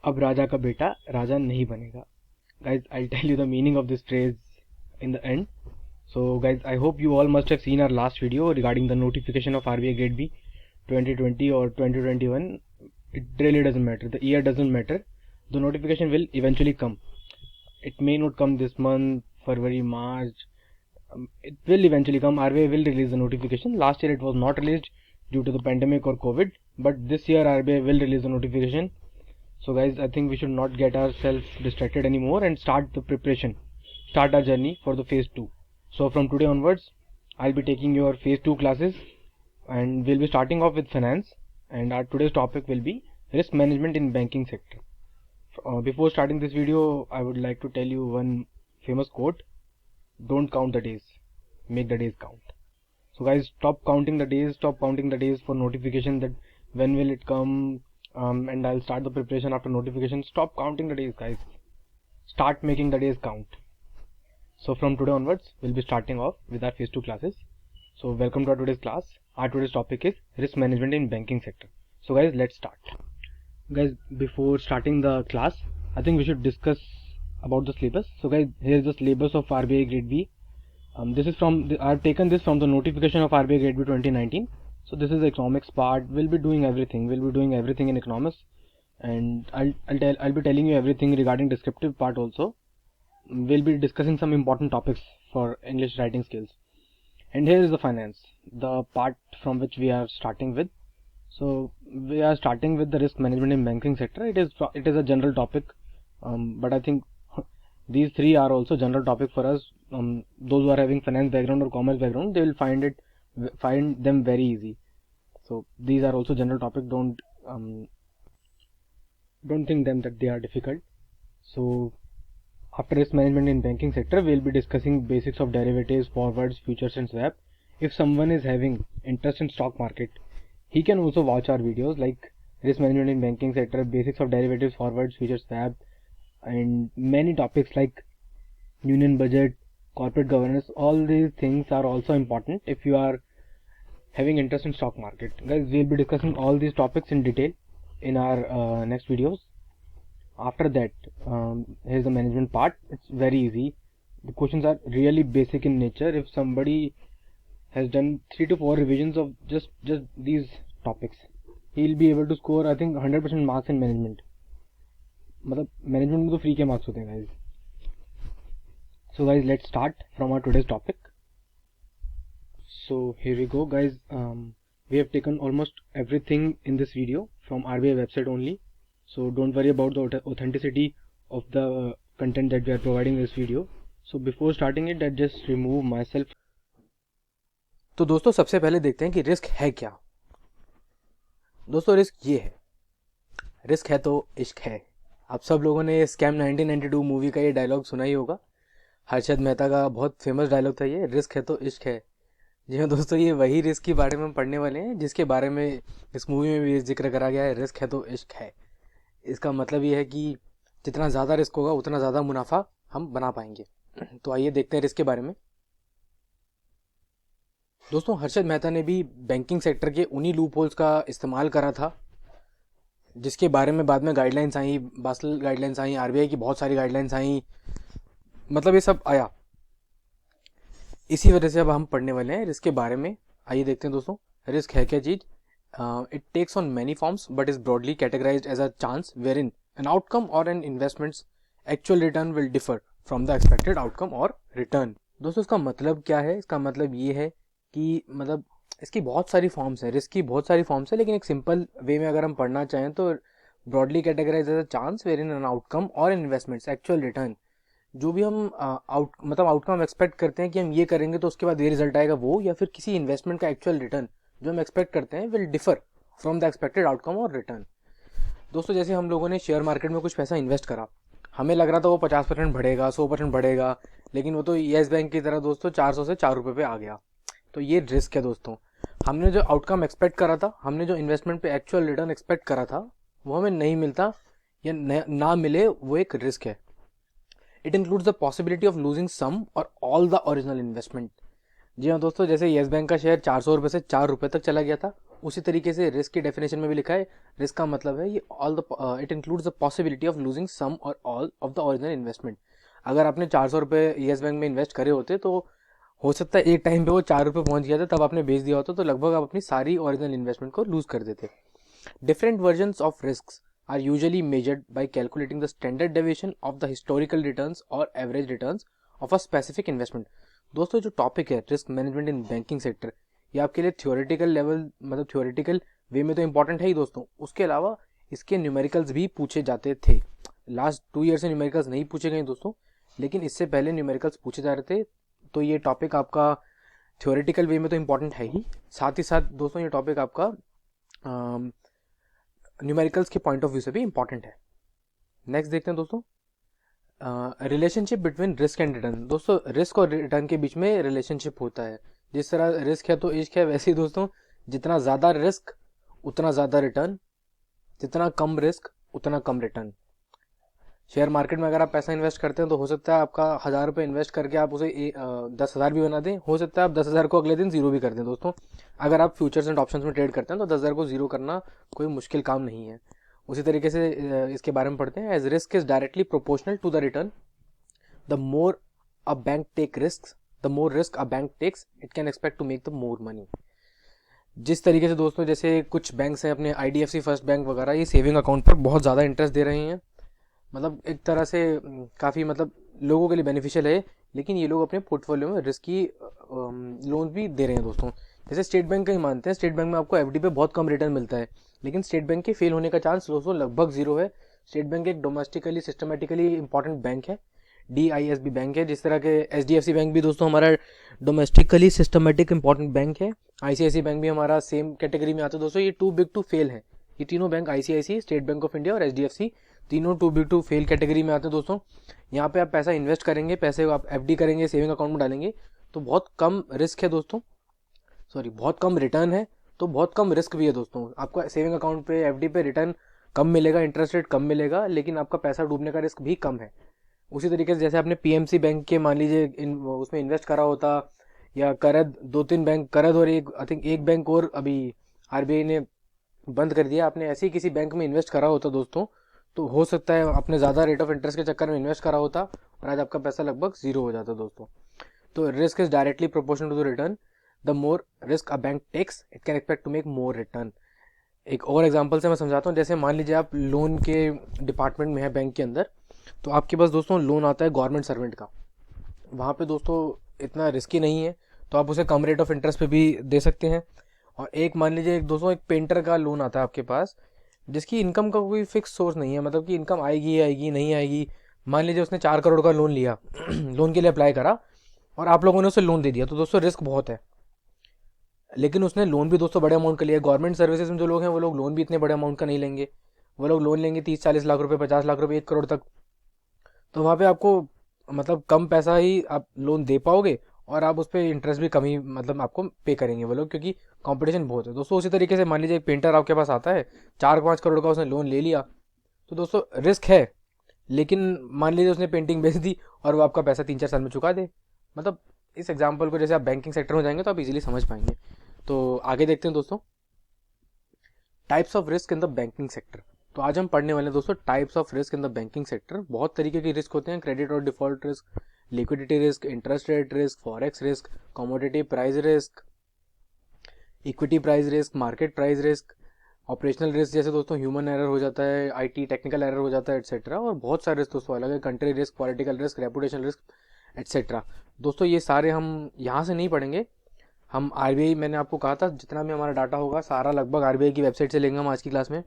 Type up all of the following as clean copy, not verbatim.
अब राजा का बेटा राजा नहीं बनेगा. Guys, I'll tell you the meaning of this phrase in the end. So guys, I hope you all must have seen our last video regarding the notification of RBI Grade B 2020 or 2021. It really doesn't matter. The year doesn't matter. The notification will eventually come. It may not come this month, February, March. It will eventually come. RBI will release the notification. Last year it was not released due to the pandemic or COVID, but this year RBI will release the notification. So guys, I think we should not get ourselves distracted anymore and start the preparation, start our journey for the phase 2. So from today onwards, I'll be taking your phase 2 classes and we'll be starting off with finance, and our today's topic will be risk management in banking sector. Before starting this video, I would like to tell you one famous quote: don't count the days, make the days count. So guys, stop counting the days for notification that when will it come, and I'll start the preparation after notification. Stop counting the days, guys. Start making the days count. So from today onwards, we'll be starting off with our phase 2 classes. So welcome to our today's class. Our today's topic is risk management in banking sector. So guys, let's start. Guys, before starting the class, I think we should discuss about the syllabus. So guys, here's the syllabus of RBI Grade B. This is from I've taken this from the notification of RBI Grade B 2019. So this is the economics part. We'll be doing everything in economics, and I'll be telling you everything regarding descriptive part also. We'll be discussing some important topics for English writing skills. And here is the finance, the part from which we are starting with. So we are starting with the risk management in banking sector. It is a general topic, but I think these three are also general topic for us. Those who are having finance background or commerce background, they will find them very easy. So these are also general topic. Don't think them that they are difficult. So after risk management in banking sector, we will be discussing basics of derivatives, forwards, futures and swap. If someone is having interest in stock market, he can also watch our videos like risk management in banking sector, basics of derivatives, forwards, futures, swap, and many topics like union budget, corporate governance. All these things are also important if you are having interest in stock market. Guys, we'll be discussing all these topics in detail in our next videos. After that, here's the management part. It's very easy. The questions are really basic in nature. If somebody has done 3 to 4 revisions of just these topics, he'll be able to score, I think, 100% marks in management. मतलब management में तो free के marks होते हैं guys. So guys, let's start from our today's topic. So here we go guys. We have taken almost everything in this video from RBI website only. So don't worry about the authenticity of the content that we are providing in this video. So before starting it, I just remove myself. तो दोस्तों सबसे पहले देखते हैं कि risk है क्या. दोस्तों रिस्क ये है, रिस्क है तो इश्क है. आप सब लोगों ने स्कैम 1992 मूवी का ये डायलॉग सुना ही होगा. हर्षद मेहता का बहुत फेमस डायलॉग था ये, रिस्क है तो इश्क है. जी हाँ दोस्तों, ये वही रिस्क के बारे में हम पढ़ने वाले हैं जिसके बारे में इस मूवी में भी जिक्र करा गया है. रिस्क है तो इश्क है. इसका मतलब ये है कि जितना ज़्यादा रिस्क होगा उतना ज़्यादा मुनाफा हम बना पाएंगे. तो आइए देखते हैं रिस्क के बारे में. दोस्तों हर्षद मेहता ने भी बैंकिंग सेक्टर के उन्हीं लूप होल्स का इस्तेमाल करा था जिसके बारे में बाद में गाइडलाइंस आई, बासल गाइडलाइंस आई, आरबीआई की बहुत सारी गाइडलाइंस आई, मतलब ये सब आया. इसी वजह से अब हम पढ़ने वाले हैं रिस्क के बारे में. आइए देखते हैं दोस्तों, रिस्क है क्या चीज़. It takes on many forms but is broadly categorised as a chance where in an outcome or an investment's actual return will differ from the expected outcome or return. दोस्तों इसका मतलब क्या है? इसका मतलब ये है कि मतलब इसकी बहुत सारी फॉर्म्स है, रिस्क की बहुत सारी फॉर्म्स है, लेकिन एक सिंपल वे में अगर हम पढ़ना चाहें तो broadly categorise as a chance where in an outcome और इन्वेस्टमेंट्स एक्चुअल रिटर्न. जो भी हम आउटकम एक्सपेक्ट करते हैं कि हम ये करेंगे तो उसके बाद ये रिजल्ट आएगा वो, या फिर किसी इन्वेस्टमेंट का एक्चुअल रिटर्न जो हम एक्सपेक्ट करते हैं will differ from the expected outcome or return. दोस्तों जैसे हम लोगों ने शेयर मार्केट में कुछ पैसा इन्वेस्ट करा, हमें लग रहा था वो 50% बढ़ेगा, 100% बढ़ेगा, लेकिन वो तो येस बैंक की तरह दोस्तों 400 से 4 रुपये पे आ गया. तो ये रिस्क है दोस्तों. हमने जो आउटकम एक्सपेक्ट करा था, हमने जो इन्वेस्टमेंट पे एक्चुअल रिटर्न एक्सपेक्ट करा था, वो हमें नहीं मिलता या ना मिले, वो एक रिस्क है. It includes the possibility of losing some और ऑल द ओरिजिनल इन्वेस्टमेंट. जी हाँ दोस्तों, जैसे येस बैंक का शेयर 400 रुपये से 4 रुपये तक चला गया था उसी तरीके से रिस्क की डेफिनेशन में भी लिखा है, रिस्क का मतलब है ये it includes the possibility of losing some और all of the original investment. अगर आपने 400 रुपये येस बैंक में इन्वेस्ट करे होते तो हो सकता है एक टाइम पे वो 4 रुपये पहुंच गया था, तब आपने बेच दिया होता तो लगभग आप अपनी सारी ओरिजिनल इन्वेस्टमेंट को लूज कर देते। Different versions of risk are usually measured by calculating the standard deviation of the historical returns और average returns of a specific investment. दोस्तों जो टॉपिक है risk management in banking sector, ये आपके लिए थ्योरेटिकल लेवल मतलब थ्योरेटिकल वे में तो इंपॉर्टेंट है ही दोस्तों, उसके अलावा इसके न्यूमेरिकल्स भी पूछे जाते थे। लास्ट 2 ईयर से न्यूमेरिकल्स नहीं पूछे गए दोस्तों, लेकिन इससे पहले न्यूमेरिकल्स पूछे जा रहे थे। तो ये टॉपिक आपका थ्योरेटिकल वे में तो इंपॉर्टेंट है ही, साथ ही साथ दोस्तों ये टॉपिक आपका न्यूमेरिकल्स के पॉइंट ऑफ व्यू से भी इंपॉर्टेंट है। नेक्स्ट देखते हैं दोस्तों, relationship between risk and return. दोस्तों रिस्क और रिटर्न के बीच में रिलेशनशिप होता है। जिस तरह रिस्क है तो इश्क है, वैसे ही दोस्तों जितना ज़्यादा रिस्क उतना ज़्यादा रिटर्न, जितना कम रिस्क उतना कम रिटर्न। शेयर मार्केट में अगर आप पैसा इन्वेस्ट करते हैं तो हो सकता है आपका 1000 रुपये इन्वेस्ट करके आप उसे 10,000 भी बना दें, हो सकता है आप 10,000 को अगले दिन जीरो भी कर दें दोस्तों। अगर आप फ्यूचर्स एंड ऑप्शंस में ट्रेड करते हैं तो 10,000 को जीरो करना कोई मुश्किल काम नहीं है। उसी तरीके से इसके बारे में पढ़ते हैं, as risk is directly proportional to the return, the more a bank take risk, the more risk a bank takes it can expect to make the more money. जिस तरीके से दोस्तों जैसे कुछ बैंक्स हैं अपने IDFC फर्स्ट बैंक वगैरह, ये सेविंग अकाउंट पर बहुत ज़्यादा इंटरेस्ट दे रहे हैं, मतलब एक तरह से काफ़ी मतलब लोगों के लिए बेनिफिशियल है, लेकिन ये लोग अपने पोर्टफोलियो में रिस्की लोन भी दे रहे हैं दोस्तों। जैसे स्टेट बैंक का ही मानते हैं, स्टेट बैंक में आपको FD पे बहुत कम रिटर्न मिलता है, लेकिन स्टेट बैंक के फेल होने का चांस दोस्तों लगभग जीरो है। स्टेट बैंक एक डोमेस्टिकली सिस्टमेटिकली इंपॉर्टेंट बैंक है, DISB बैंक है, जिस तरह के HDFC बैंक भी दोस्तों हमारा डोमेस्टिकली सिस्टमेटिक इंपॉर्टेंट बैंक है। ICICI बैंक भी हमारा सेम कैटेगरी में आता है दोस्तों। ये टू बिग टू फेल है, ये तीनों bank ICICI, State Bank of India और HDFC तीनों too big to fail category में आते हैं दोस्तों। यहाँ पे आप पैसा इन्वेस्ट करेंगे, पैसे आप FD करेंगे, सेविंग अकाउंट में डालेंगे तो बहुत कम रिस्क है दोस्तों, सॉरी बहुत कम रिटर्न है तो बहुत कम रिस्क भी है दोस्तों। आपका सेविंग अकाउंट पे FD पे रिटर्न कम मिलेगा, इंटरेस्ट रेट कम मिलेगा, लेकिन आपका पैसा डूबने का रिस्क भी कम है। उसी तरीके से जैसे आपने PMC बैंक के मान लीजिए उसमें इन्वेस्ट करा होता, या करद, 2-3 बैंक करद और एक आई थिंक एक बैंक और अभी RBI ने बंद कर दिया, आपने ऐसे ही किसी बैंक में इन्वेस्ट करा होता दोस्तों, तो हो सकता है आपने ज़्यादा रेट ऑफ इंटरेस्ट के चक्कर में इन्वेस्ट करा होता और आज आपका पैसा लगभग जीरो हो जाता दोस्तों। तो risk is directly proportional to the return, the more risk a bank takes it can expect to make more return. एक और एग्जांपल से मैं समझाता हूँ, जैसे मान लीजिए आप लोन के डिपार्टमेंट में है बैंक के अंदर, तो आपके पास दोस्तों लोन आता है गवर्नमेंट सर्वेंट का, वहाँ पे दोस्तों इतना रिस्की नहीं है, तो आप उसे कम रेट ऑफ इंटरेस्ट पे भी दे सकते हैं। और एक मान लीजिए एक दोस्तों एक पेंटर का लोन आता है आपके पास, जिसकी इनकम का कोई फिक्स सोर्स नहीं है, मतलब कि इनकम आएगी आएगी नहीं आएगी। मान लीजिए उसने 4 करोड़ का लोन लिया लोन के लिए अप्लाई करा और आप लोगों ने उसे लोन दे दिया, तो दोस्तों रिस्क बहुत है, लेकिन उसने लोन भी दोस्तों बड़े अमाउंट का लिया। गवर्नमेंट सर्विसेज में जो लोग हैं वो लोग लोन भी इतने बड़े अमाउंट का नहीं लेंगे, वो लोग लोन लेंगे 30-40 लाख रुपए, 50 लाख रुपए, 1 करोड़ तक। तो वहाँ पे आपको मतलब कम पैसा ही आप लोन दे पाओगे और आप उस पर इंटरेस्ट भी कम ही मतलब आपको पे करेंगे वो लोग, क्योंकि कंपटीशन बहुत है दोस्तों। उसी तरीके से मान लीजिए एक पेंटर आपके पास आता है, 4-5 करोड़ का उसने लोन ले लिया, तो दोस्तों रिस्क है, लेकिन मान लीजिए उसने पेंटिंग बेच दी और वो आपका पैसा 3-4 साल में चुका दे। मतलब इस एग्जाम्पल को जैसे आप बैंकिंग सेक्टर में जाएंगे तो आप इजीली समझ पाएंगे। तो आगे देखते हैं दोस्तों, types of risk in the banking sector. तो आज हम पढ़ने वाले हैं दोस्तों types of risk in the banking sector. बहुत तरीके के रिस्क होते हैं, क्रेडिट और default risk, liquidity risk, interest rate risk, forex risk, commodity price risk, equity price risk, market price risk, operational risk जैसे दोस्तों ह्यूमन एरर हो जाता है, IT टेक्निकल एरर हो जाता है एटसेट्रा, और बहुत सारे रिस्क दोस्तों अलग है, country risk, political risk, reputation risk etcetera. दोस्तों ये सारे हम यहाँ से नहीं पढ़ेंगे, हम RBI, मैंने आपको कहा था जितना भी हमारा डाटा होगा सारा लगभग RBI की वेबसाइट से लेंगे हम आज की क्लास में,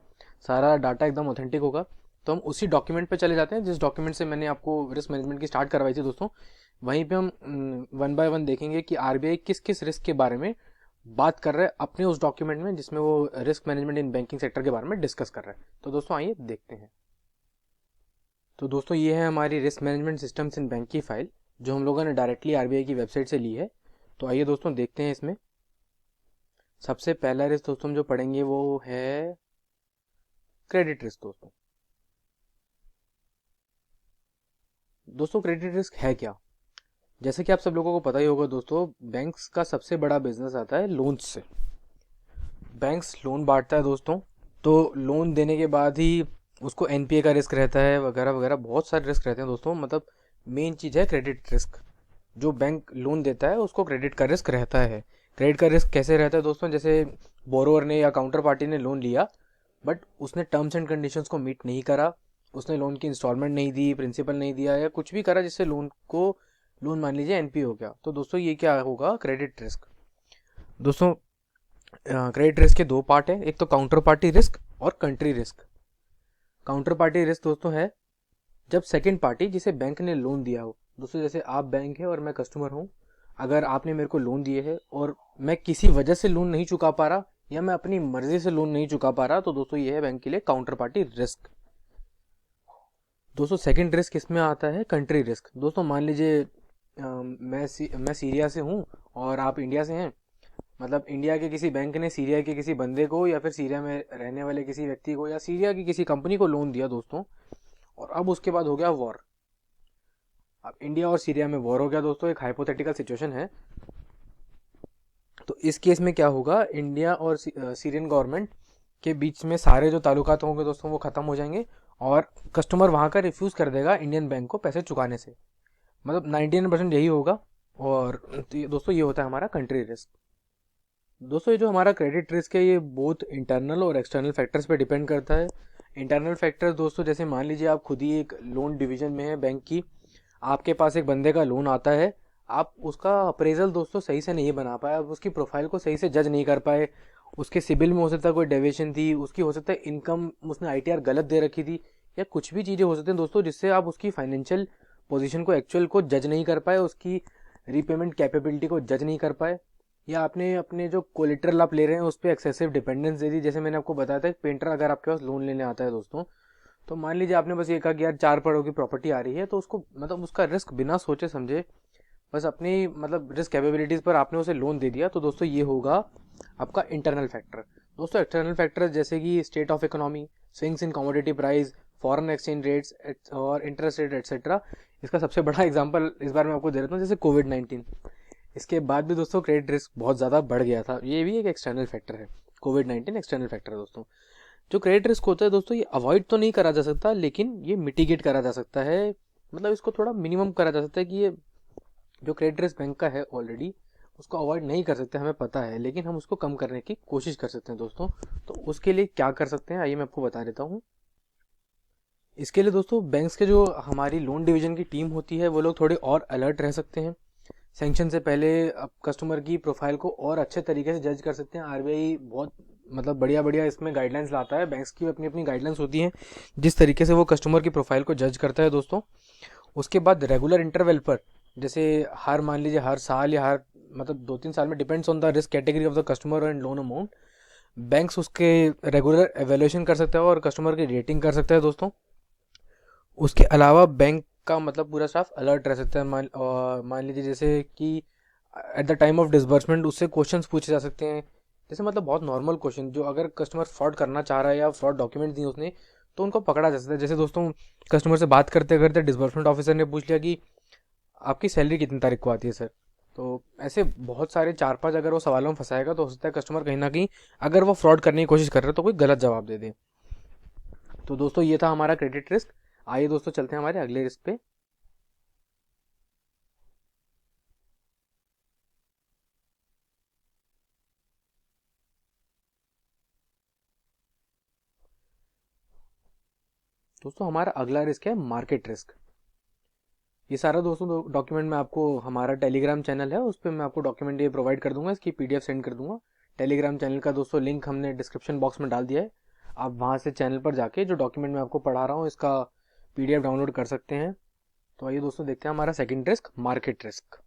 सारा डाटा एकदम ऑथेंटिक होगा। तो हम उसी डॉक्यूमेंट पे चले जाते हैं जिस डॉक्यूमेंट से मैंने आपको रिस्क मैनेजमेंट की स्टार्ट करवाई थी दोस्तों। वहीं पे हम 1 बाय 1 देखेंगे कि RBI किस किस रिस्क के बारे में बात कर रहे हैं अपने उस डॉक्यूमेंट में जिसमें वो risk management in banking sector के बारे में डिस्कस कर रहे हैं। तो दोस्तों आइए देखते हैं। तो दोस्तों ये है हमारी risk management systems in bank की फाइल, जो हम लोगों ने डायरेक्टली RBI की वेबसाइट से ली है। तो आइए दोस्तों देखते हैं इसमें। सबसे पहला रिस्क दोस्तों हम जो पढ़ेंगे वो है क्रेडिट रिस्क। दोस्तों क्रेडिट रिस्क है क्या? जैसे कि आप सब लोगों को पता ही होगा दोस्तों, बैंक्स का सबसे बड़ा बिजनेस आता है लोन्स से। बैंक्स लोन बांटता है दोस्तों, तो लोन देने के बाद ही उसको एनपीए का रिस्क रहता है, वगैरह वगैरह बहुत सारे रिस्क रहते हैं दोस्तों। मतलब मेन चीज़ है क्रेडिट रिस्क। जो बैंक लोन देता है उसको क्रेडिट का रिस्क रहता है। क्रेडिट का रिस्क कैसे रहता है दोस्तों? जैसे बोरोवर ने या काउंटर पार्टी ने लोन लिया, बट उसने टर्म्स एंड कंडीशंस को मीट नहीं करा, उसने लोन की इंस्टॉलमेंट नहीं दी, प्रिंसिपल नहीं दिया, या कुछ भी करा जिससे लोन मान लीजिए एनपी हो गया, तो दोस्तों ये क्या होगा? Credit risk. दोस्तों क्रेडिट रिस्क के दो पार्ट है, एक तो काउंटर पार्टी रिस्क और country risk. Counter party risk दोस्तों है जब सेकंड पार्टी जिसे बैंक ने लोन दिया हो, दोस्तों जैसे आप बैंक है और मैं कस्टमर हूँ, अगर आपने मेरे को लोन दिए है और मैं किसी वजह से लोन नहीं चुका पा रहा या मैं अपनी मर्जी से लोन नहीं चुका पा रहा, तो दोस्तों ये है बैंक के लिए काउंटर पार्टी रिस्क। दोस्तों सेकंड रिस्क इसमें आता है कंट्री रिस्क। दोस्तों मान लीजिए मैं सीरिया से हूँ और आप इंडिया से हैं। मतलब इंडिया के किसी बैंक ने सीरिया के किसी बंदे को या फिर सीरिया में रहने वाले किसी व्यक्ति को या सीरिया की किसी कंपनी को लोन दिया दोस्तों, और अब उसके बाद हो गया वॉर। अब इंडिया और सीरिया में वॉर हो गया दोस्तों, एक हाइपोथेटिकल सिचुएशन है। तो इस केस में क्या होगा? इंडिया और सीरियन गवर्नमेंट के बीच में सारे जो ताल्लुकात होंगे दोस्तों वो ख़त्म हो जाएंगे और कस्टमर वहाँ का रिफ्यूज़ कर देगा इंडियन बैंक को पैसे चुकाने से। मतलब 99% यही होगा। और तो दोस्तों ये होता है हमारा कंट्री रिस्क। दोस्तों ये जो हमारा क्रेडिट रिस्क है ये बोथ इंटरनल और एक्सटर्नल फैक्टर्स पे डिपेंड करता है। इंटरनल फैक्टर्स दोस्तों जैसे मान लीजिए आप खुद ही एक लोन डिवीजन में है बैंक की, आपके पास एक बंदे का लोन आता है, आप उसका अप्रेजल दोस्तों सही से नहीं बना पाए, आप उसकी प्रोफाइल को सही से जज नहीं कर पाए, उसके सिबिल में हो सकता है कोई डेविएशन थी, उसकी हो सकता है इनकम उसने आईटीआर गलत दे रखी थी, या कुछ भी चीज़ें हो सकती हैं दोस्तों जिससे आप उसकी फाइनेंशियल पोजीशन को एक्चुअल को जज नहीं कर पाए, उसकी रीपेमेंट कैपेबिलिटी को जज नहीं कर पाए, या आपने अपने जो कोलेटरल आप ले रहे हैं उस पर एक्सेसिव डिपेंडेंस दे दी। जैसे मैंने आपको बताया था, एक पेंटर अगर आपके पास लोन लेने आता है दोस्तों, तो मान लीजिए आपने बस ये कहा कि यार 4 करोड़ की प्रॉपर्टी आ रही है, तो उसको मतलब उसका रिस्क बिना सोचे समझे बस अपनी मतलब रिस्क कैपेबिलिटीज़ पर आपने उसे लोन दे दिया, तो दोस्तों ये होगा आपका इंटरनल फैक्टर। दोस्तों एक्सटर्नल फैक्टर जैसे कि state of economy, swings in commodity price, foreign exchange rates और इंटरेस्ट रेट एटसेट्रा। इसका सबसे बड़ा एग्जांपल इस बार मैं आपको दे देता हूँ, जैसे कोविड-19। इसके बाद भी दोस्तों क्रेडिट रिस्क बहुत ज़्यादा बढ़ गया था, ये भी एक एक्सटर्नल फैक्टर है। कोविड-19 एक्सटर्नल फैक्टर है दोस्तों। जो क्रेडिट रिस्क होता है दोस्तों ये अवॉइड तो नहीं करा जा सकता, लेकिन ये मिटिगेट करा जा सकता है। मतलब इसको थोड़ा मिनिमम करा जा सकता है कि ये जो क्रेडिट रिस्क बैंक का है ऑलरेडी, उसको अवॉइड नहीं कर सकते, हमें पता है, लेकिन हम उसको कम करने की कोशिश कर सकते हैं दोस्तों। तो उसके लिए क्या कर सकते हैं आइए मैं आपको बता देता हूँ। इसके लिए दोस्तों बैंक्स के जो हमारी लोन डिवीजन की टीम होती है वो लोग थोड़े और अलर्ट रह सकते हैं। सैंक्शन से पहले अब कस्टमर की प्रोफाइल को और अच्छे तरीके से जज कर सकते हैं। आरबीआई बहुत मतलब बढ़िया बढ़िया इसमें गाइडलाइंस लाता है, बैंक्स की अपनी अपनी गाइडलाइंस होती हैं जिस तरीके से वो कस्टमर की प्रोफाइल को जज करता है दोस्तों। उसके बाद रेगुलर इंटरवल पर, जैसे हर मान लीजिए हर साल या हर मतलब 2-3 साल में, depends on the risk category of the customer and loan amount, banks उसके रेगुलर एवेल्यूएशन कर सकता है और कस्टमर की रेटिंग कर सकता है दोस्तों। उसके अलावा बैंक का मतलब पूरा स्टाफ अलर्ट रह सकता है। मान लीजिए जैसे कि at the time of disbursement उससे क्वेश्चंस पूछे जा सकते हैं, जैसे मतलब बहुत नॉर्मल क्वेश्चन, जो अगर कस्टमर फ्रॉड करना चाह रहा है या फ्रॉड डॉक्यूमेंट दिए उसने, तो उनको पकड़ा जा सकता है। जैसे दोस्तों कस्टमर से बात करते करते डिसबर्समेंट ऑफिसर ने पूछ लिया कि आपकी सैलरी कितनी तारीख को आती है सर। तो ऐसे बहुत सारे 4-5 अगर वो सवालों में फंसाएगा तो हो सकता है कस्टमर कहीं ना कहीं अगर वो फ्रॉड करने की कोशिश कर रहा है तो कोई गलत जवाब दे दे। तो दोस्तों ये था हमारा क्रेडिट रिस्क। आइए दोस्तों चलते हैं हमारे अगले रिस्क पे। दोस्तों हमारा अगला रिस्क है मार्केट रिस्क। ये सारा दोस्तों डॉक्यूमेंट मैं आपको, हमारा टेलीग्राम चैनल है उस पर मैं आपको डॉक्यूमेंट ये प्रोवाइड कर दूंगा, इसकी पीडीएफ सेंड कर दूंगा। टेलीग्राम चैनल का दोस्तों लिंक हमने डिस्क्रिप्शन बॉक्स में डाल दिया है, आप वहाँ से चैनल पर जाके जो डॉक्यूमेंट मैं आपको पढ़ा रहा हूँ इसका पीडीएफ डाउनलोड कर सकते हैं। तो आइए दोस्तों देखते हैं हमारा सेकंड रिस्क, मार्केट रिस्क।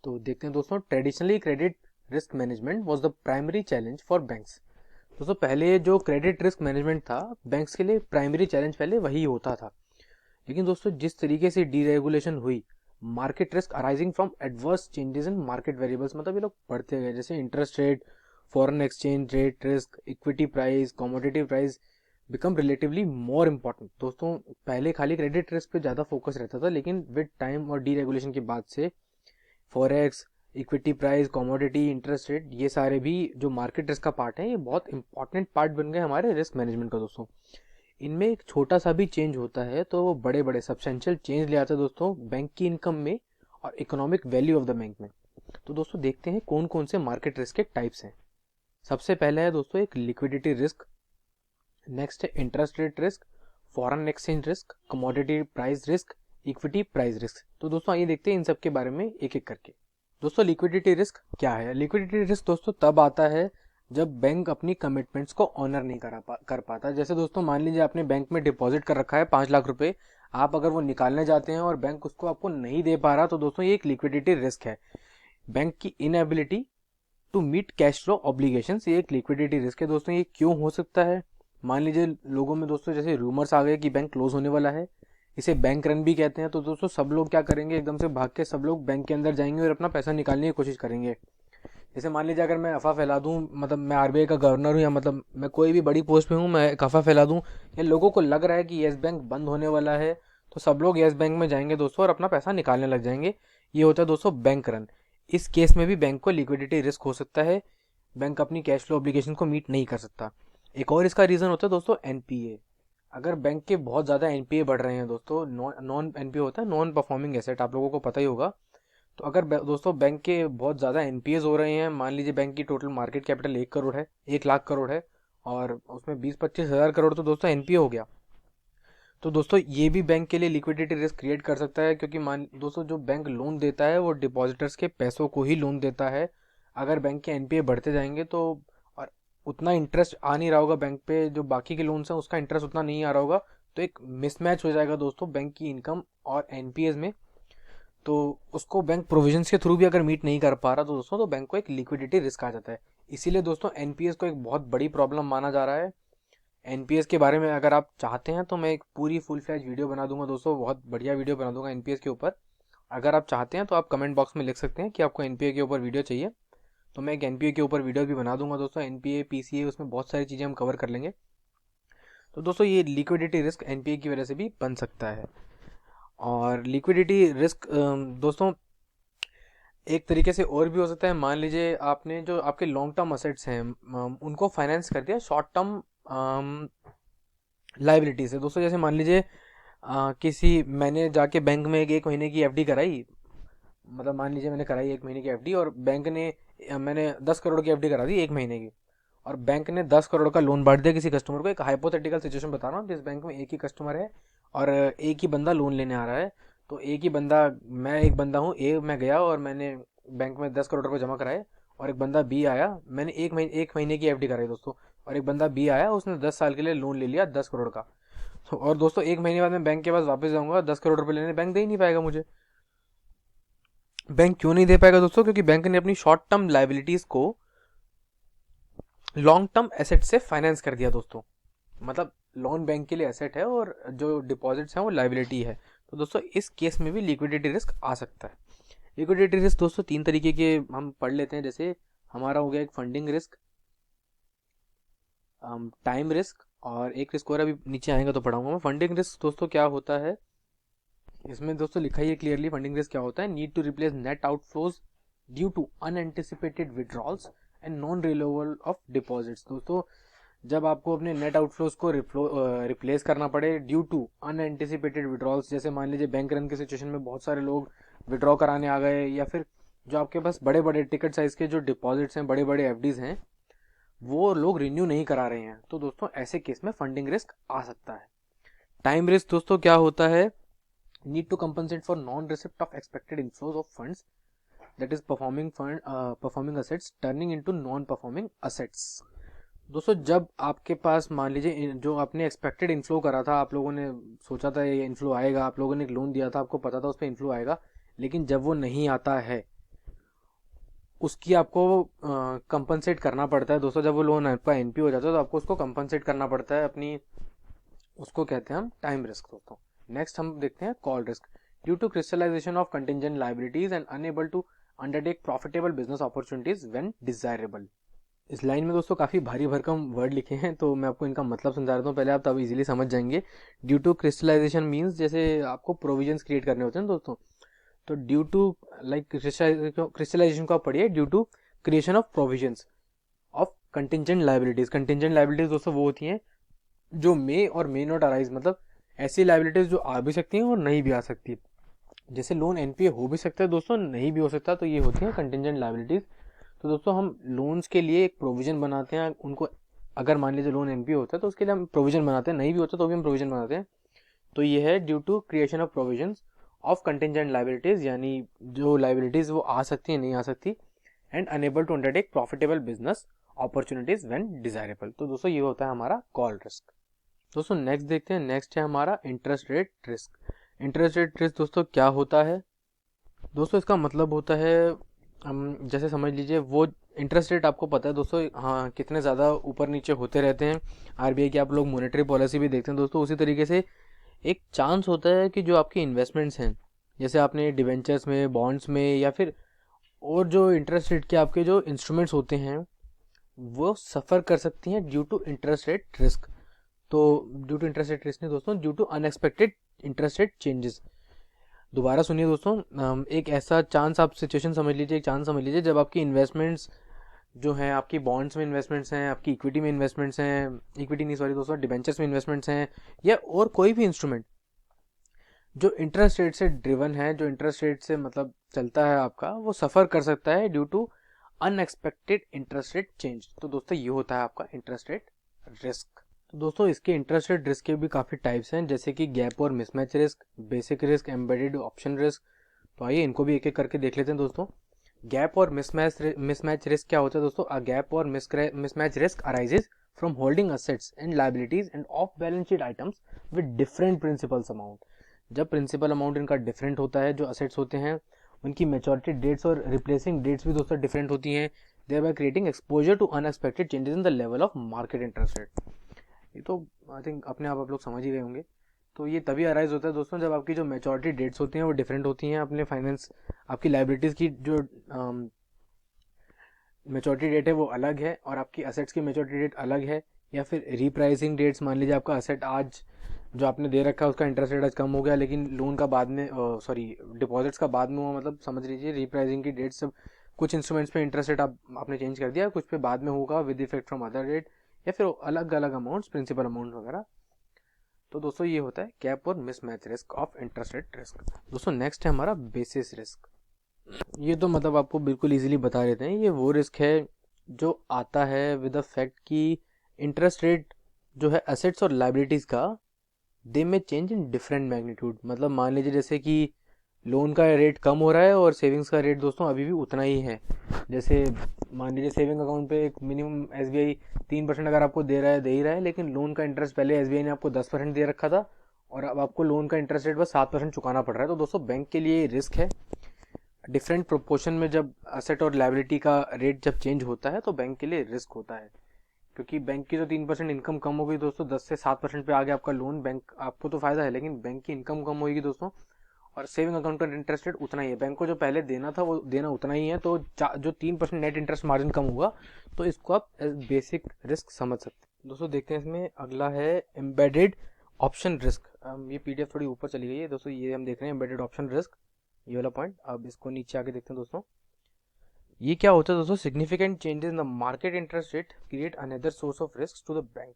तो देखते हैं दोस्तों, traditionally credit risk management was the primary challenge for banks. दोस्तों पहले जो क्रेडिट रिस्क मैनेजमेंट था बैंक्स के लिए प्राइमरी चैलेंज पहले वही होता था। लेकिन दोस्तों जिस तरीके से डीरेगुलेशन हुई, market risk arising from adverse changes in market variables, मतलब ये लोग बढ़ते गए, जैसे interest rate, foreign exchange rate risk, equity price, commodity price become relatively more important. दोस्तों पहले खाली क्रेडिट रिस्क पे ज़्यादा फोकस रहता था, लेकिन विद टाइम और डीरेगुलेशन के बाद से forex, equity price, commodity, interest rate, ये सारे भी जो मार्केट रिस्क का पार्ट है, ये बहुत इंपॉर्टेंट पार्ट बन गए हमारे रिस्क मैनेजमेंट का दोस्तों। इनमें एक छोटा सा भी चेंज होता है तो वो बड़े बड़े सब्सटेंशियल चेंज ले आता है दोस्तों बैंक की इनकम में और economic value of the bank में। तो दोस्तों देखते हैं कौन कौन से मार्केट रिस्क के टाइप्स हैं। सबसे पहले है दोस्तों एक लिक्विडिटी रिस्क, नेक्स्ट है interest rate risk, foreign exchange risk, commodity price risk, equity price risk. तो दोस्तों आइए देखते हैं इन सब के बारे में एक एक करके। दोस्तों लिक्विडिटी रिस्क क्या है? लिक्विडिटी रिस्क दोस्तों तब आता है जब बैंक अपनी कमिटमेंट्स को ऑनर नहीं कर पाता। जैसे दोस्तों मान लीजिए आपने बैंक में डिपॉजिट कर रखा है 5 लाख रुपए, आप अगर वो निकालने जाते हैं और बैंक उसको आपको नहीं दे पा रहा, तो दोस्तों ये एक लिक्विडिटी रिस्क है। बैंक की inability to meet cash flow obligations, ये एक लिक्विडिटी रिस्क है दोस्तों। ये क्यों हो सकता है? मान लीजिए लोगों में दोस्तों जैसे रूमर्स आ गए कि बैंक क्लोज होने वाला है, इसे बैंक रन भी कहते हैं, तो दोस्तों सब लोग क्या करेंगे, एकदम से भाग के सब लोग बैंक के अंदर जाएंगे और अपना पैसा निकालने की कोशिश करेंगे। जैसे मान लीजिए अगर मैं अफवाह फैला दूं, मतलब मैं आरबीआई का गवर्नर हूं या मतलब मैं कोई भी बड़ी पोस्ट पे हूं, मैं एक अफवाह फैला दूं या लोगों को लग रहा है कि येस बैंक बंद होने वाला है, तो सब लोग येस बैंक में जाएंगे दोस्तों और अपना पैसा निकालने लग जाएंगे। ये होता है दोस्तों बैंक रन। इस केस में भी बैंक को लिक्विडिटी रिस्क हो सकता है, बैंक अपनी कैश फ्लो ऑब्लिगेशन को मीट नहीं कर सकता। एक और इसका रीज़न होता है दोस्तों एनपीए। अगर बैंक के बहुत ज़्यादा एनपीए बढ़ रहे हैं दोस्तों, नॉन एनपीए होता है नॉन परफॉर्मिंग एसेट, आप लोगों को पता ही होगा। तो अगर दोस्तों बैंक के बहुत ज़्यादा एनपीएस हो रहे हैं, मान लीजिए बैंक की टोटल मार्केट कैपिटल 1 करोड़ है, 1 लाख करोड़ है, और उसमें 20-25 हज़ार करोड़ तो दोस्तों एनपीए हो गया, तो दोस्तों ये भी बैंक के लिए लिक्विडिटी रिस्क क्रिएट कर सकता है। क्योंकि मान दोस्तों जो बैंक लोन देता है वो डिपॉजिटर्स के पैसों को ही लोन देता है। अगर बैंक के एनपीए बढ़ते जाएंगे तो और उतना इंटरेस्ट आ नहीं रहा होगा बैंक पे, जो बाकी के लोन्स हैं उसका इंटरेस्ट उतना नहीं आ रहा होगा, तो एक मिसमैच हो जाएगा दोस्तों बैंक की इनकम और एनपीएस में। तो उसको बैंक प्रोविजंस के थ्रू भी अगर मीट नहीं कर पा रहा तो दोस्तों तो बैंक को एक लिक्विडिटी रिस्क आ जाता है। इसीलिए दोस्तों एनपीएस को एक बहुत बड़ी प्रॉब्लम माना जा रहा है। एनपीएस के बारे में अगर आप चाहते हैं तो मैं एक पूरी फुल फ्लैज वीडियो बना दूंगा दोस्तों, बहुत बढ़िया वीडियो बना दूंगा एनपीएस के ऊपर। अगर आप चाहते हैं तो आप कमेंट बॉक्स में लिख सकते हैं कि आपको एनपीए के ऊपर वीडियो चाहिए, तो मैं एक एनपीए के ऊपर वीडियो भी बना दूंगा दोस्तों। एनपीए, पीसीए, उसमें बहुत सारी चीज़ें हम कवर कर लेंगे। तो दोस्तों ये लिक्विडिटी रिस्क एनपीए की वजह से भी बन सकता है। और लिक्विडिटी रिस्क दोस्तों एक तरीके से और भी हो सकता है। मान लीजिए आपने जो आपके लॉन्ग टर्म असेट्स हैं उनको फाइनेंस कर दिया शॉर्ट टर्म लाइबिलिटी से। दोस्तों जैसे मान लीजिए किसी मैंने जाके बैंक में एक महीने की एफडी कराई, मतलब मान लीजिए मैंने कराई 1 महीने की एफडी और बैंक ने मैंने 10 करोड़ की एफडी करा दी 1 महीने की, और बैंक ने 10 करोड़ का लोन बांट दिया किसी कस्टमर को। एक हाइपोथेटिकल सिचुएशन बता रहा हूँ, जिस बैंक में एक ही कस्टमर है और एक ही बंदा लोन लेने आ रहा है। तो एक ही बंदा, मैं एक बंदा हूँ ए, मैं गया और मैंने बैंक में 10 करोड़ रुपये जमा कराए, और एक बंदा बी आया, मैंने एक महीने की एफडी कराई दोस्तों, और एक बंदा बी आया उसने 10 साल के लिए लोन ले लिया 10 करोड़ का। तो और दोस्तों 1 महीने बाद मैं बैंक के पास वापस जाऊंगा 10 करोड़ रुपये लेने, बैंक दे ही नहीं पाएगा मुझे। बैंक क्यों नहीं दे पाएगा दोस्तों? क्योंकि बैंक ने अपनी शॉर्ट टर्म लाइबिलिटीज को लॉन्ग टर्म एसेट से फाइनेंस कर दिया दोस्तों। मतलब लोन बैंक के लिए एसेट है और जो डिपॉजिट्स हैं वो लाइबिलिटी है। तो दोस्तों इस केस में भी लिक्विडिटी रिस्क आ सकता है। लिक्विडिटी रिस्क दोस्तों 3 तरीके के हम पढ़ लेते हैं। जैसे हमारा हो गया एक फंडिंग रिस्क, टाइम रिस्क, और एक रिस्क और अभी नीचे आएगा तो पढ़ाऊंगा मैं। फंडिंग रिस्क दोस्तों क्या होता है, इसमें दोस्तों लिखा ही है क्लियरली फंडिंग रिस्क क्या होता है। Need to replace net outflows due to unanticipated withdrawals and non रिलोवल ऑफ डिपॉजिट्स। दोस्तों जब आपको अपने नेट आउटफ्लोज को रिप्लेस करना पड़े ड्यू टू अनएंटिसिपेटेड विड्रॉल्स, जैसे मान लीजिए बैंक रन की सिचुएशन में बहुत सारे लोग विड्रॉ कराने आ गए, या फिर जो आपके पास बड़े बड़े टिकट साइज के जो डिपॉजिट्स हैं, बड़े बड़े एफडीज हैं, वो लोग रिन्यू नहीं करा रहे हैं, तो दोस्तों ऐसे केस में फंडिंग रिस्क आ सकता है। टाइम रिस्क दोस्तों क्या होता है, need to compensate for non receipt of expected inflows of funds that is performing assets turning into non performing assets. दोस्तों जब आपके पास मान लीजिए जो आपने एक्सपेक्टेड इनफ्लो करा था, आप लोगों ने सोचा था ये इनफ्लो आएगा, आप लोगों ने एक लोन दिया था, आपको पता था उस पर इनफ्लो आएगा, लेकिन जब वो नहीं आता है उसकी आपको कंपनसेट करना पड़ता है दोस्तों। जब वो लोन आपका एनपी हो जाता है तो आपको उसको कंपनसेट करना पड़ता है अपनी, उसको कहते हैं हम टाइम रिस्क दोस्तों। नेक्स्ट हम देखते हैं call risk, due to crystallisation of contingent liabilities and unable to undertake profitable business opportunities when desirable. इस लाइन में दोस्तों काफ़ी भारी भरकम वर्ड लिखे हैं, तो मैं आपको इनका मतलब समझा देता हूँ पहले, आप तब इजीली समझ जाएंगे। ड्यू टू क्रिस्टलाइजेशन मीन्स जैसे आपको प्रोविजंस क्रिएट करने होते हैं दोस्तों, तो ड्यू टू लाइक क्रिस्टलाइजेशन को आप पढ़िए, due to creation of provisions of contingent liabilities. Contingent liabilities दोस्तों वो होती हैं जो मे और मे नॉट अराइज, मतलब ऐसी लाइबिलिटीज जो आ भी सकती हैं और नहीं भी आ सकती। जैसे लोन एनपीए हो भी सकता है दोस्तों, नहीं भी हो सकता, तो ये होती हैं कंटिंजेंट लाइबिलिटीज। तो दोस्तों हम लोन्स के लिए एक प्रोविजन बनाते हैं उनको, अगर मान लीजिए लोन एनपीए होता है तो उसके लिए हम प्रोविजन बनाते हैं, नहीं भी होता तो भी हम प्रोविजन बनाते हैं। तो ये है due to creation of provisions of contingent liabilities, यानी जो लाइबिलिटीज वो आ सकती है, नहीं आ सकती, and unable to undertake profitable business opportunities when desirable. तो दोस्तों ये होता है हमारा कॉल रिस्क। दोस्तों नेक्स्ट देखते हैं, नेक्स्ट है हमारा interest rate risk. Interest rate risk दोस्तों क्या होता है? दोस्तों इसका मतलब होता है, हम जैसे समझ लीजिए वो इंटरेस्ट रेट आपको पता है दोस्तों, हाँ, कितने ज़्यादा ऊपर नीचे होते रहते हैं। आरबीआई की आप लोग मॉनेटरी पॉलिसी भी देखते हैं दोस्तों, उसी तरीके से एक चांस होता है कि जो आपकी इन्वेस्टमेंट्स हैं, जैसे आपने डिवेंचर्स में, बॉन्ड्स में, या फिर और जो इंटरेस्ट रेट के आपके जो इंस्ट्रूमेंट्स होते हैं वो सफ़र कर सकती हैं due to interest rate risk. तो due to interest rate risk नहीं दोस्तों, due to unexpected interest rate changes. दोबारा सुनिए दोस्तों, एक ऐसा चांस आप सिचुएशन समझ लीजिए, एक चांस समझ लीजिए जब आपकी इन्वेस्टमेंट्स जो हैं, आपकी बॉन्ड्स में इन्वेस्टमेंट्स हैं, आपकी इक्विटी में इन्वेस्टमेंट्स हैं, इक्विटी नहीं सॉरी दोस्तों, डिबेंचर्स में इन्वेस्टमेंट्स हैं, या और कोई भी इंस्ट्रूमेंट जो इंटरेस्ट रेट से ड्रिवन है, जो इंटरेस्ट रेट से मतलब चलता है आपका, वो सफ़र कर सकता है due to unexpected interest rate change. तो दोस्तों ये होता है आपका इंटरेस्ट रेट रिस्क। तो दोस्तों इसके इंटरेस्ट रेट रिस्क के भी काफ़ी टाइप्स हैं, जैसे कि गैप और mismatch risk, basic risk, embedded option risk. तो आइए इनको भी एक एक करके देख लेते हैं दोस्तों। गैप और मिसमैच रिस्क क्या होता है दोस्तों? अ गैप और mismatch risk arises from holding assets and liabilities and off balance sheet items with different principals amount. जब प्रिंसिपल अमाउंट इनका डिफरेंट होता है, जो असेट्स होते हैं उनकी मैच्योरिटी डेट्स और रिप्लेसिंग डेट्स भी दोस्तों डिफरेंट होती हैं, thereby creating exposure to unexpected changes in the level of market interest rate. ये तो आई थिंक अपने आप लोग समझ ही गए होंगे। तो ये तभी अराइज होता है दोस्तों जब आपकी जो मैच्योरिटी डेट्स होती हैं वो डिफरेंट होती हैं, अपने फाइनेंस, आपकी लाइबिलिटीज़ की जो मैच्योरिटी डेट है वो अलग है और आपकी असेट्स की मैच्योरिटी डेट अलग है, या फिर रीप्राइसिंग डेट्स, मान लीजिए आपका असेट आज जो आपने दे रखा है उसका इंटरेस्ट रेट आज कम हो गया, लेकिन लोन का बाद में सॉरी डिपॉजिट्स का बाद में हुआ, मतलब समझ लीजिए रीप्राइसिंग की डेट सब, कुछ इंस्ट्रूमेंट्स पे इंटरेस्ट रेट आपने चेंज कर दिया, कुछ पे बाद में होगा with effect from other date, या फिर अलग अलग अमाउंट्स, प्रिंसिपल अमाउंट वगैरह। तो दोस्तों ये होता है गैप और mismatch risk of interest rate risk. दोस्तों नेक्स्ट है हमारा बेसिस रिस्क। ये तो मतलब आपको बिल्कुल इजीली बता देते हैं, ये वो रिस्क है जो आता है विद द फैक्ट कि इंटरेस्ट रेट जो है असेट्स और लाइबिलिटीज़ का, दे में चेंज इन डिफरेंट मैग्नीट्यूड। मतलब मान लीजिए जैसे कि लोन का रेट कम हो रहा है और सेविंग्स का रेट दोस्तों अभी भी उतना ही है। जैसे मान लीजिए सेविंग अकाउंट पे एक मिनिमम एसबीआई 3% अगर आपको दे रहा है, दे ही रहा है, लेकिन लोन का इंटरेस्ट पहले एसबीआई ने आपको 10% दे रखा था और अब आपको लोन का इंटरेस्ट रेट बस 7% चुकाना पड़ रहा है। तो दोस्तों बैंक के लिए रिस्क है। डिफरेंट प्रोपोर्शन में जब असेट और लाइबिलिटी का रेट जब चेंज होता है तो बैंक के लिए रिस्क होता है, क्योंकि बैंक की जो 3% इनकम कम हो गई दोस्तों, 10 से 7% पे आ गया आपका लोन, बैंक आपको तो फायदा है लेकिन बैंक की इनकम कम होगी दोस्तों, और सेविंग अकाउंट का इंटरेस्ट रेट उतना ही है, बैंक को जो पहले देना था वो देना उतना ही है, तो जो 3% नेट इंटरेस्ट मार्जिन कम हुआ, तो इसको आप बेसिक रिस्क समझ सकते हैं। दोस्तों देखते हैं इसमें अगला है एम्बेडेड ऑप्शन रिस्क। ये पीडीएफ थोड़ी ऊपर चली गई है दोस्तों, ये हम देख रहे हैं एम्बेडेड ऑप्शन रिस्क, ये वाला पॉइंट। अब इसको नीचे आके देखते हैं दोस्तों, ये क्या होता है दोस्तों? Significant changes in the market interest rate create another source of risk to the bank.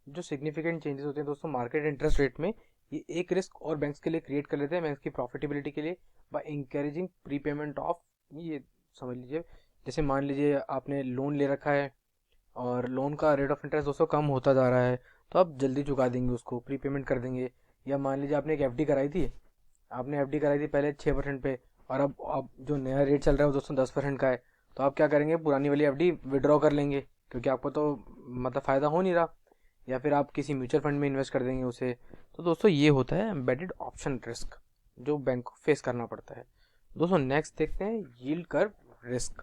जो सिग्निफिकेंट चेंजेस होते हैं दोस्तों मार्केट इंटरेस्ट रेट में, ये एक रिस्क और बैंक्स के लिए क्रिएट कर लेते हैं, बैंक्स की प्रॉफिटेबिलिटी के लिए, बाय इंकरेजिंग प्रीपेमेंट ऑफ, ये समझ लीजिए जैसे मान लीजिए आपने लोन ले रखा है और लोन का रेट ऑफ इंटरेस्ट दोस्तों कम होता जा रहा है, तो आप जल्दी चुका देंगे उसको, प्रीपेमेंट कर देंगे। या मान लीजिए आपने एक एफडी कराई थी, आपने एफडी कराई थी पहले 6% पे, और अब जो नया रेट चल रहा है वो दोस्तों 10% का है, तो आप क्या करेंगे, पुरानी वाली एफडी विड्रॉ कर लेंगे, क्योंकि आपको तो मतलब फ़ायदा हो नहीं रहा, या फिर आप किसी म्यूचुअल फंड में इन्वेस्ट कर देंगे उसे। तो दोस्तों ये होता है एम्बेडेड ऑप्शन रिस्क जो बैंक को फेस करना पड़ता है। दोस्तों नेक्स्ट देखते हैं यील्ड कर्व रिस्क।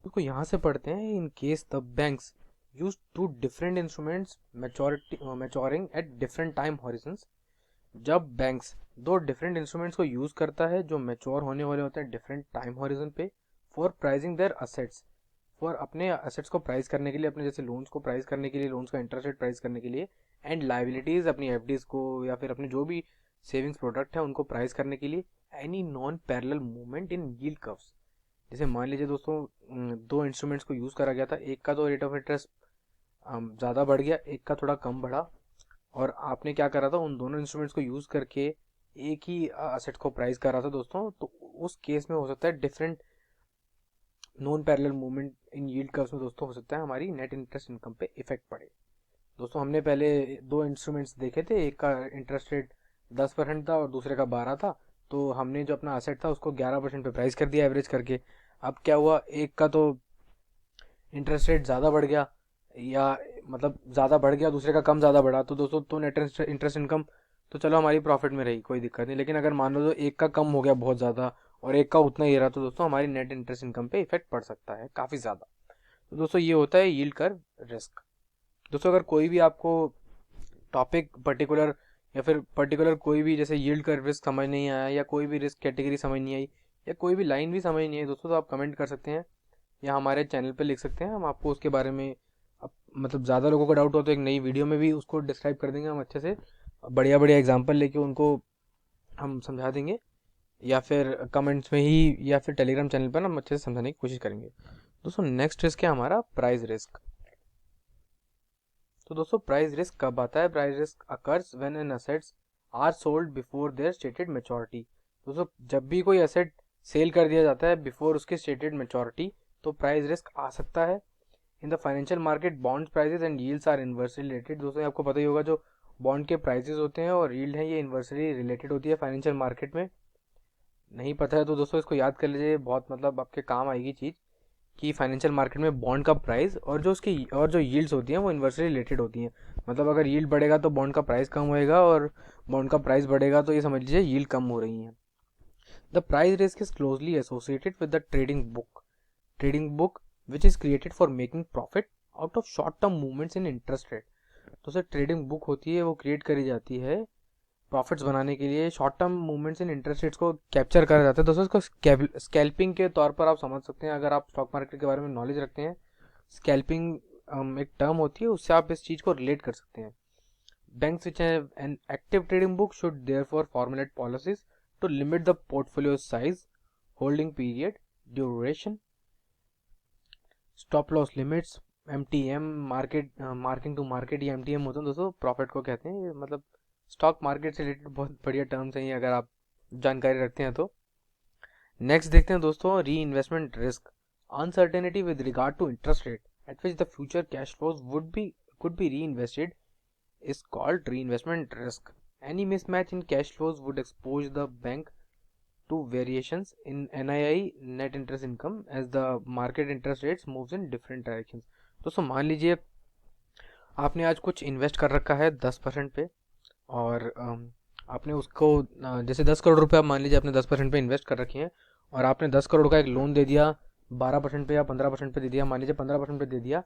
तो यहाँ से पढ़ते हैं, in case the banks use to different instruments maturing at different time horizons. जब बैंक्स दो डिफरेंट इंस्ट्रूमेंट्स को यूज़ करता है जो मैच्योर होने वाले होते हैं डिफरेंट टाइम हॉरिजन पे, for pricing their assets, for अपने असेट्स को प्राइस करने के लिए, अपने जैसे लोन्स को प्राइस करने के लिए, लोन्स का इंटरेस्ट रेट प्राइस करने के लिए, एंड लाइबिलिटीज़ अपनी एफडीज़ को या फिर अपने जो भी सेविंग्स प्रोडक्ट है उनको प्राइस करने के लिए, any non parallel movement in yield curves. जैसे मान लीजिए दोस्तों, दो इंस्ट्रूमेंट्स को यूज़ करा गया था, एक का तो रेट ऑफ इंटरेस्ट ज़्यादा बढ़ गया, एक का थोड़ा कम बढ़ा, और आपने क्या करा था, उन दोनों इंस्ट्रूमेंट्स को यूज़ करके एक ही असेट को प्राइस करा था दोस्तों, तो उस केस में हो सकता है different non parallel movement in yield curves में दोस्तों हो सकता है हमारी नेट इंटरेस्ट इनकम पे इफेक्ट पड़े। दोस्तों हमने पहले दो इंस्ट्रूमेंट्स देखे थे, एक का इंटरेस्ट रेट 10% था और दूसरे का 12 था, तो हमने जो अपना असेट था उसको 11% पे प्राइस कर दिया एवरेज करके। अब क्या हुआ, एक का तो इंटरेस्ट रेट ज़्यादा बढ़ गया, या मतलब ज़्यादा बढ़ गया, दूसरे का कम ज़्यादा बढ़ा, तो दोस्तों तो नेट इंटरेस्ट इनकम तो चलो हमारी प्रॉफिट में रही, कोई दिक्कत नहीं। लेकिन अगर मान लो तो एक का कम हो गया बहुत ज़्यादा और एक का उतना ही रहा, तो दोस्तों हमारी नेट इंटरेस्ट इनकम पे इफेक्ट पड़ सकता है काफ़ी ज़्यादा। तो दोस्तों ये होता है यील्ड कर्व रिस्क। दोस्तों अगर कोई भी आपको टॉपिक पर्टिकुलर या फिर पर्टिकुलर कोई भी जैसे यील्ड कर्व रिस्क समझ नहीं आया, या कोई भी रिस्क कैटेगरी समझ नहीं आई, या कोई भी लाइन भी समझ नहीं आई दोस्तों, तो आप कमेंट कर सकते हैं या हमारे चैनल पे लिख सकते हैं, हम आपको उसके बारे में मतलब ज़्यादा लोगों का डाउट हो तो एक नई वीडियो में भी उसको डिस्क्राइब कर देंगे हम अच्छे से, बढ़िया बढ़िया एग्जांपल लेके उनको हम समझा देंगे, या फिर कमेंट्स में ही या फिर टेलीग्राम चैनल पर हम अच्छे से समझाने की कोशिश करेंगे। दोस्तों नेक्स्ट रिस्क है हमारा प्राइस रिस्क। तो दोस्तों प्राइस रिस्क कब आता है? Price risk occurs when an assets are sold before their stated maturity. दोस्तों जब भी कोई एसेट सेल कर दिया जाता है बिफोर उसकी स्टेटेड मैच्योरिटी, तो प्राइस रिस्क आ सकता है। In the financial market bonds prices and yields are inversely related. दोस्तों आपको पता ही होगा, जो बॉन्ड के प्राइसेस होते हैं और यील्ड है ये इन्वर्सली रिलेटेड होती है फाइनेंशियल मार्केट में। नहीं पता है तो दोस्तों इसको याद कर लीजिए, बहुत मतलब आपके काम आएगी चीज़, कि फाइनेंशियल मार्केट में बॉन्ड का प्राइस और जो उसकी और जो यील्ड्स होती हैं वो इन्वर्सली रिलेटेड होती हैं। मतलब अगर यील्ड बढ़ेगा तो बॉन्ड का प्राइस कम होएगा, और बॉन्ड का प्राइस बढ़ेगा तो ये समझ लीजिए यील्ड कम हो रही है। The price risk is closely associated with the trading book which is created for making profit out of short term movements in interest rate. तो सर ट्रेडिंग बुक होती है, वो क्रिएट करी जाती है प्रॉफिट्स बनाने के लिए, शॉर्ट टर्म मूवमेंट्स इन इंटरेस्ट रेट्स को कैप्चर करा जाता है। दोस्तों इसको स्कैल्पिंग के तौर पर आप समझ सकते हैं, अगर आप स्टॉक मार्केट के बारे में नॉलेज रखते हैं। स्कैल्पिंग एक टर्म होती है, उससे आप इस चीज़ को रिलेट कर सकते हैं। Banks which have an active trading book should therefore formulate policies to limit the portfolio size, holding period, duration, stop loss limits, MTM marking to market, ये MTM होता है दोस्तों, प्रॉफिट को कहते हैं। मतलब स्टॉक मार्केट से रिलेटेड बहुत बढ़िया टर्म्स हैं ये, अगर आप जानकारी रखते हैं तो। नेक्स्ट देखते हैं दोस्तों reinvestment risk. Uncertainty with regard to interest rate at which the future cash flows could be reinvested is called reinvestment risk. Any mismatch in cash flows would expose the bank to variations in NII, net interest income, as the market interest rates moves in different directions. दोस्तों मान लीजिए आपने आज कुछ invest कर रखा है 10% पे, और आपने उसको जैसे 10 करोड़ रुपए आप मान लीजिए आपने 10% पे इन्वेस्ट कर रखी हैं, और आपने 10 करोड़ का एक लोन दे दिया 12% पे या 15% पे दे दिया, मान लीजिए 15% पे दे दिया।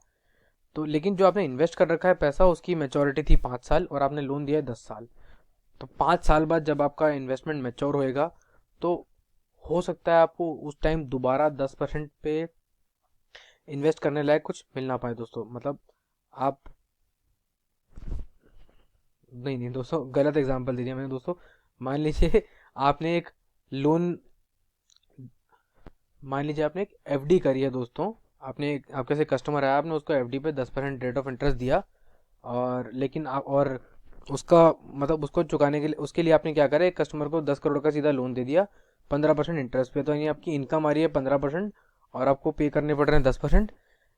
तो लेकिन जो आपने इन्वेस्ट कर रखा है पैसा, उसकी मैच्योरिटी थी 5 साल और आपने लोन दिया है 10 साल। तो 5 साल बाद जब आपका इन्वेस्टमेंट मैच्योर होएगा, तो हो सकता है आपको उस टाइम दोबारा 10% पे इन्वेस्ट करने लायक कुछ मिल ना पाए दोस्तों। मतलब आप नहीं दोस्तों, गलत एग्जांपल दे दिया मैंने दोस्तों। मान लीजिए आपने एक लोन मान लीजिए आपने एक FD करी है दोस्तों, आपके से कस्टमर आया, आपने उसको FD पे 10% रेट ऑफ इंटरेस्ट दिया, और लेकिन आप और उसका मतलब उसको चुकाने के लिए उसके लिए आपने क्या करा, एक कस्टमर को 10 करोड़ का सीधा लोन दे दिया 15% इंटरेस्ट पे। तो यानी आपकी इनकम आ रही है 15% और आपको पे करने पड़ रहे हैं 10%।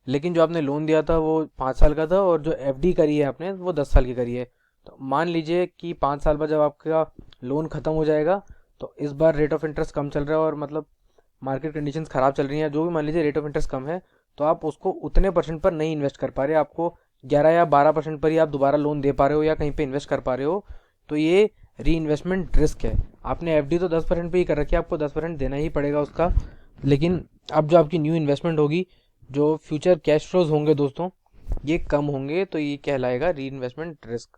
लेकिन जो आपने लोन दिया था वो 5 साल का था, और जो FD करी है आपने वो 10 साल की करी है। तो मान लीजिए कि 5 साल बाद जब आपका लोन ख़त्म हो जाएगा, तो इस बार रेट ऑफ इंटरेस्ट कम चल रहा है और मतलब मार्केट कंडीशंस ख़राब चल रही हैं, जो भी मान लीजिए रेट ऑफ इंटरेस्ट कम है, तो आप उसको उतने % पर नहीं इन्वेस्ट कर पा रहे, आपको 11 या 12% पर ही आप दोबारा लोन दे पा रहे हो या कहीं पे इन्वेस्ट कर पा रहे हो। तो ये री इन्वेस्टमेंट रिस्क है। आपने FD तो 10% पे ही कर रखी है, आपको 10% देना ही पड़ेगा उसका। लेकिन अब जो आपकी न्यू इन्वेस्टमेंट होगी, जो फ्यूचर कैश फ्लोज होंगे दोस्तों, ये कम होंगे, तो ये कहलाएगा री इन्वेस्टमेंट रिस्क।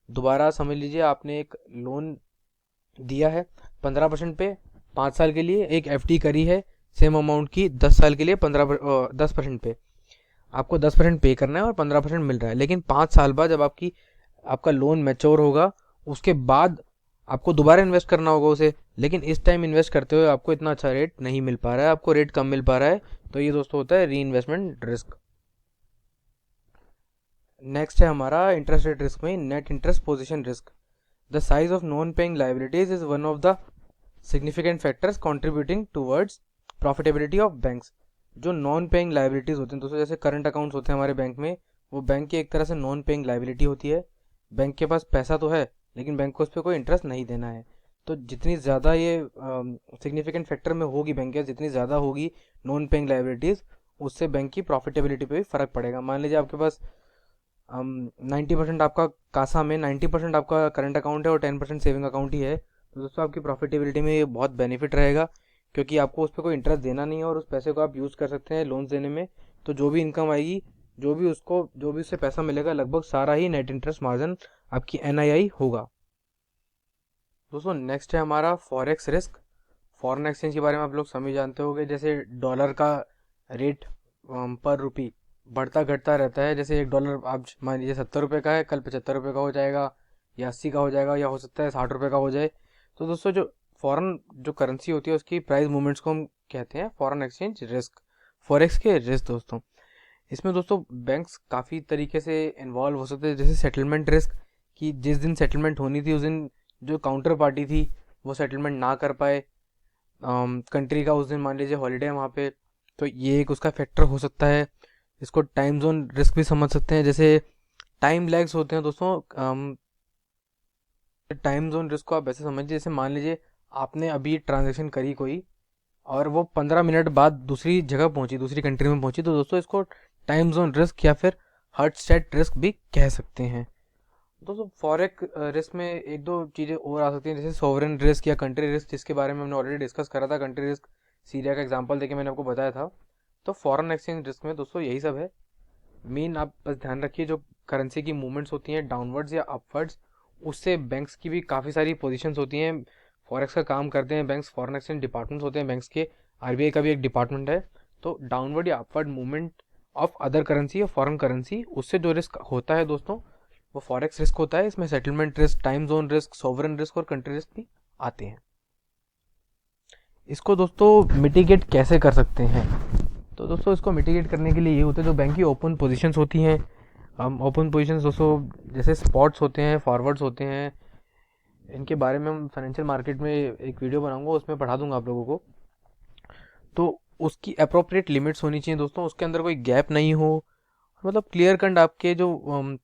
दोबारा समझ लीजिए आपने एक लोन दिया है 15% पे 5 साल के लिए, एक FD करी है सेम अमाउंट की 10 साल के लिए 10% पे, आपको 10% पे करना है और 15% मिल रहा है। लेकिन 5 साल बाद जब आपका लोन मैच्योर होगा, उसके बाद आपको दोबारा इन्वेस्ट करना होगा उसे, लेकिन इस टाइम इन्वेस्ट करते हुए आपको इतना अच्छा रेट नहीं मिल पा रहा है, आपको रेट कम मिल पा रहा है। तो ये दोस्तों होता है री इन्वेस्टमेंट रिस्क। नेक्स्ट है हमारा इंटरेस्ट रेट रिस्क में net interest position risk. The size of non paying liabilities is one of the significant factors contributing towards profitability of banks. जो नॉन पेइंग लाइबिलिटीज होते हैं दोस्तों, जैसे करंट अकाउंट्स होते हैं हमारे बैंक में, वो बैंक की एक तरह से नॉन पेइंग लाइबिलिटी होती है। बैंक के पास पैसा तो है, लेकिन बैंक को उस पर कोई इंटरेस्ट नहीं देना है। तो जितनी ज़्यादा ये सिग्निफिकेंट फैक्टर में होगी बैंक के, जितनी ज़्यादा होगी नॉन पेइंग लाइबिलिटीज़, उससे बैंक की प्रॉफिटेबिलिटी पे भी फ़र्क पड़ेगा। मान लीजिए आपके पास 90% आपका कासा में 90% आपका करंट अकाउंट है और 10% सेविंग अकाउंट ही है, तो दोस्तों आपकी प्रॉफिटेबिलिटी में ये बहुत बेनिफिट रहेगा, क्योंकि आपको उस पर कोई इंटरेस्ट देना नहीं है और उस पैसे को आप यूज़ कर सकते हैं लोन्स देने में। तो जो भी इनकम आएगी, जो भी उससे पैसा मिलेगा, लगभग सारा ही नेट इंटरेस्ट मार्जिन आपकी NII होगा। दोस्तों नेक्स्ट है हमारा फॉरेक्स रिस्क। फॉरेन एक्सचेंज के बारे में आप लोग सभी जानते होंगे, जैसे डॉलर का रेट पर रुपी बढ़ता घटता रहता है। जैसे $1 आप मान लीजिए 70 रुपये का है, कल 75 रुपये का हो जाएगा, या 80 का हो जाएगा, या हो सकता है 60 रुपये का हो जाए। तो दोस्तों जो फॉरेन जो करेंसी होती है उसकी प्राइस मूवमेंट्स को हम कहते हैं फॉरेन एक्सचेंज रिस्क, फॉरेक्स के रिस्क। दोस्तों इसमें दोस्तों बैंक्स काफ़ी तरीके से इन्वॉल्व हो सकते हैं, जैसे सेटलमेंट रिस्क, कि जिस दिन सेटलमेंट होनी थी उस दिन जो काउंटर पार्टी थी वो सेटलमेंट ना कर पाए, कंट्री का उस दिन मान लीजिए हॉलीडे है वहाँ पे, तो ये एक उसका फैक्टर हो सकता है। इसको टाइम जोन रिस्क भी समझ सकते हैं, जैसे टाइम लैग्स होते हैं दोस्तों। टाइम जोन रिस्क को आप ऐसे समझिए, जैसे मान लीजिए आपने अभी ट्रांजेक्शन करी कोई, और वो 15 मिनट बाद दूसरी जगह पहुंची, दूसरी कंट्री में पहुंची, तो दोस्तों इसको टाइम जोन रिस्क या फिर हर्ट स्टेट रिस्क भी कह सकते हैं। दोस्तों फॉरेक्स रिस्क में एक दो चीज़ें और आ सकती हैं, जैसे सोवरेन रिस्क या कंट्री रिस्क, जिसके बारे में हमने ऑलरेडी डिस्कस करा था। कंट्री रिस्क सीरिया का एग्जांपल देके मैंने आपको बताया था। तो फॉरेन एक्सचेंज रिस्क में दोस्तों यही सब है। मेन आप बस ध्यान रखिए, जो करेंसी की मूवमेंट्स होती हैं डाउनवर्ड्स या अपवर्ड्स, उससे बैंक्स की भी काफ़ी सारी पोजीशंस होती हैं। फॉरेक्स का काम करते हैं बैंक्स, फॉरेन एक्सचेंज डिपार्टमेंट्स होते हैं बैंक्स के, RBI का भी एक डिपार्टमेंट है। तो डाउनवर्ड या upward movement of other currency या फॉरेन करेंसी, उससे जो रिस्क होता है दोस्तों वो फॉरेक्स रिस्क होता है। इसमें settlement risk, time zone risk, sovereign risk और कंट्री रिस्क भी आते हैं। इसको दोस्तों मिटिगेट कैसे कर सकते हैं? तो दोस्तों इसको मिटिगेट करने के लिए ये होता है, जो बैंक की ओपन पोजीशंस होती हैं, हम ओपन पोजीशंस दोस्तों जैसे स्पॉट्स होते हैं, फॉरवर्ड्स होते हैं, इनके बारे में हम फाइनेंशियल मार्केट में एक वीडियो बनाऊंगा, उसमें पढ़ा दूंगा आप लोगों को। तो उसकी अप्रोप्रिएट लिमिट्स होनी चाहिए दोस्तों, उसके अंदर कोई गैप नहीं हो, मतलब क्लियर कट आपके जो